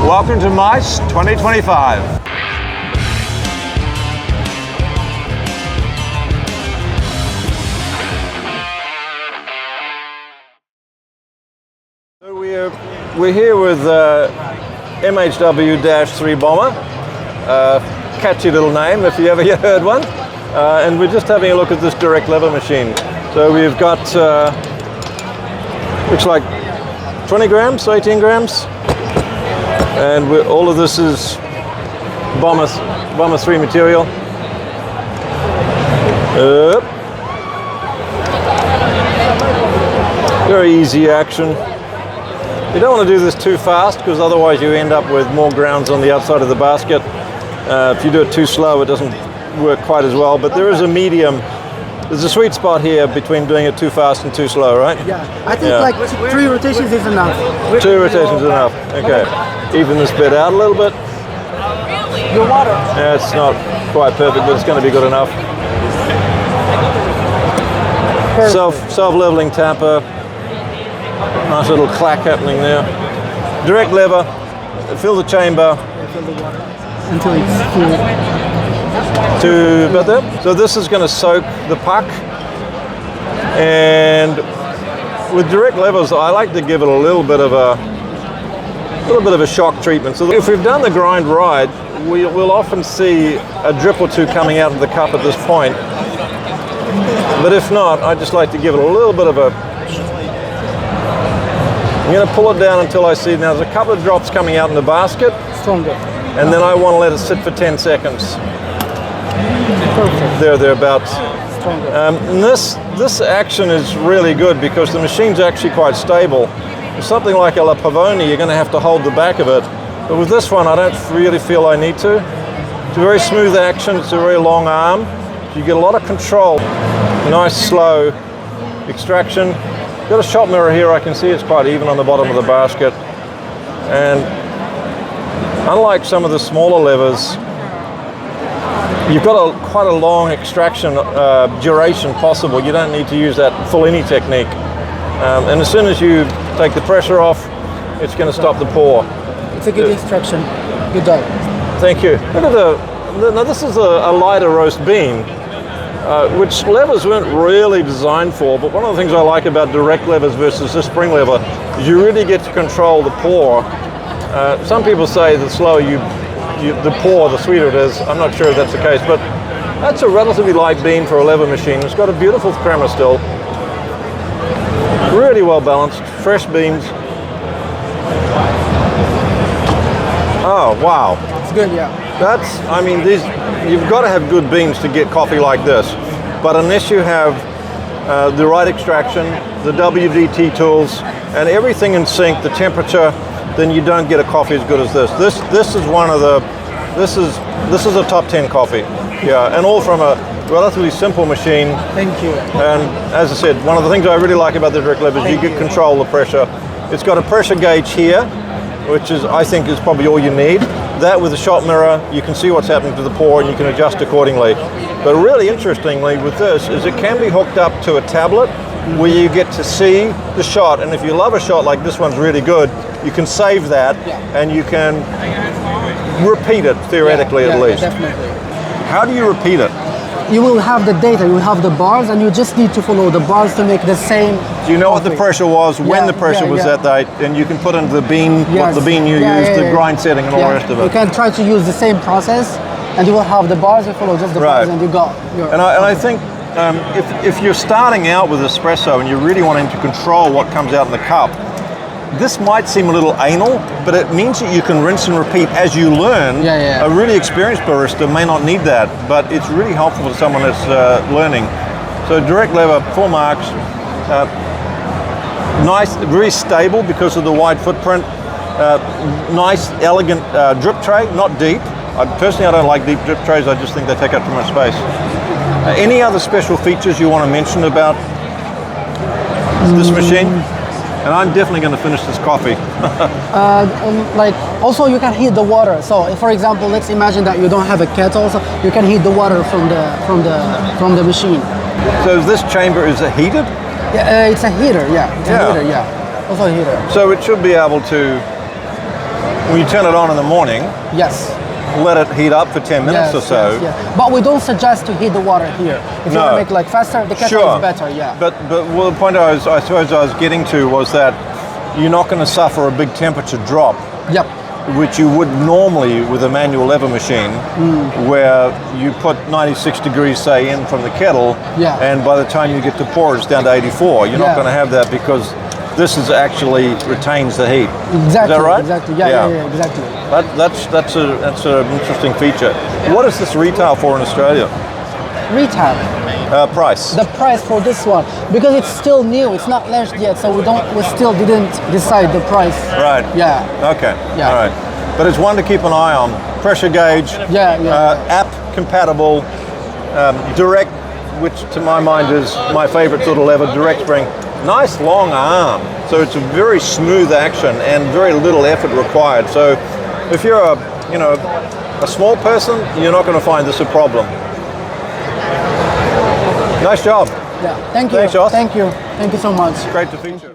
Welcome to MICE 2025. So we're here with MHW-3Bomber, catchy little name if you ever heard one, and we're just having a look at this direct lever machine. So we've got, looks like 20 grams, 18 grams, and all of this is Bomber 3 material. Very easy action. You don't want to do this too fast because otherwise you end up with more grounds on the outside of the basket. If you do it too slow, it doesn't work quite as well, but there is a medium. There's a sweet spot here between doing it too fast and too slow, right? Yeah, I think like 3 rotations is enough. 2 rotations is enough, okay. Even this bit out a little bit. Your water. Yeah, it's not quite perfect, but it's going to be good enough. Self-leveling tapper. Nice little clack happening there. Direct lever, fill the chamber. Fill the water until it's full. To about there. So this is going to soak the puck, and with direct levers, I like to give it a little bit of a shock treatment. So if we've done the grind right, we'll often see a drip or two coming out of the cup at this point. But if not, I just like to give it a little bit of a. I'm going to pull it down until I see now there's a couple of drops coming out in the basket. Stronger. And then I want to let it sit for 10 seconds. Perfect. Thereabouts. And this action is really good because the machine's actually quite stable. With something like a La Pavoni, you're going to have to hold the back of it. But with this one, I don't really feel I need to. It's a very smooth action. It's a very long arm. You get a lot of control. Nice, slow extraction. Got a shot mirror here. I can see it's quite even on the bottom of the basket. And unlike some of the smaller levers, you've got quite a long extraction duration possible. You don't need to use that Fellini technique. And as soon as you take the pressure off, it's going to stop the pour. It's a good extraction. Good job. Thank you. Look at now this is a lighter roast bean, which levers weren't really designed for, but one of the things I like about direct levers versus this spring lever is you really get to control the pour. Some people say the slower the pour, the sweeter it is. I'm not sure if that's the case, but that's a relatively light bean for a lever machine. It's got a beautiful tremor still. Really well balanced, fresh beans. Oh, wow. It's good, yeah. I mean, you've got to have good beans to get coffee like this. But unless you have the right extraction, the WDT tools, and everything in sync, the temperature, then you don't get a coffee as good as this. This is one of the, this is a top 10 coffee. Yeah, and all from a relatively simple machine. Thank you. And as I said, one of the things I really like about the direct lever is you get control of the pressure. It's got a pressure gauge here, which I think is probably all you need. That with the shot mirror, you can see what's happening to the pour and you can adjust accordingly. But really interestingly with this is it can be hooked up to a tablet where you get to see the shot, and if you love a shot like this one's really good, you can save that and you can repeat it theoretically at least. Definitely. How do you repeat it? You will have the data, you will have the bars, and you just need to follow the bars to make the same. Do you know what the pressure was, when the pressure was at that, and you can put into the bean, what the bean you used, the grind setting and all the rest of it. You can try to use the same process, and you will have the bars, you follow just the bars, and you got your... And I think if you're starting out with espresso and you're really wanting to control what comes out in the cup, this might seem a little anal, but it means that you can rinse and repeat as you learn. A really experienced barista may not need that, but it's really helpful for someone that's learning. So direct lever, 4 marks, nice, very stable because of the wide footprint, nice, elegant drip tray, not deep. Personally, I don't like deep drip trays, I just think they take up too much space. Any other special features you want to mention about this machine? And I'm definitely going to finish this coffee. Like also you can heat the water. So if, for example, let's imagine that you don't have a kettle, so you can heat the water from the machine. So this chamber is heated? Yeah, it's a heater. Yeah, it's a heater. Yeah, also a heater. So it should be able to when you turn it on in the morning, Yes. let it heat up for 10 minutes or so. Yes, yeah. But we don't suggest to heat the water here. If you want to make like faster, the kettle Sure. is better, yeah. But well, the point I suppose I was getting to was that you're not going to suffer a big temperature drop, Yep. which you would normally with a manual lever machine, where you put 96 degrees, say, in from the kettle, Yeah. and by the time you get to pour, it's down to 84. You're not Yeah. going to have that because this is actually retains the heat. Exactly. Is that right? Exactly. Yeah, exactly. That's an interesting feature. What is this retail for in Australia? Retail. Price. The price for this one, because it's still new, it's not launched yet, so we still didn't decide the price. Right. Yeah. Okay. Yeah. All right. But it's one to keep an eye on. Pressure gauge. Yeah. App compatible. Direct, which to my mind is my favorite sort of lever. Direct spring. Nice long arm. So it's a very smooth action and very little effort required. So if you're a small person, you're not going to find this a problem. Nice job. Yeah. Thank you. Thanks, Joss. Thank you. Thank you so much. Great to feature.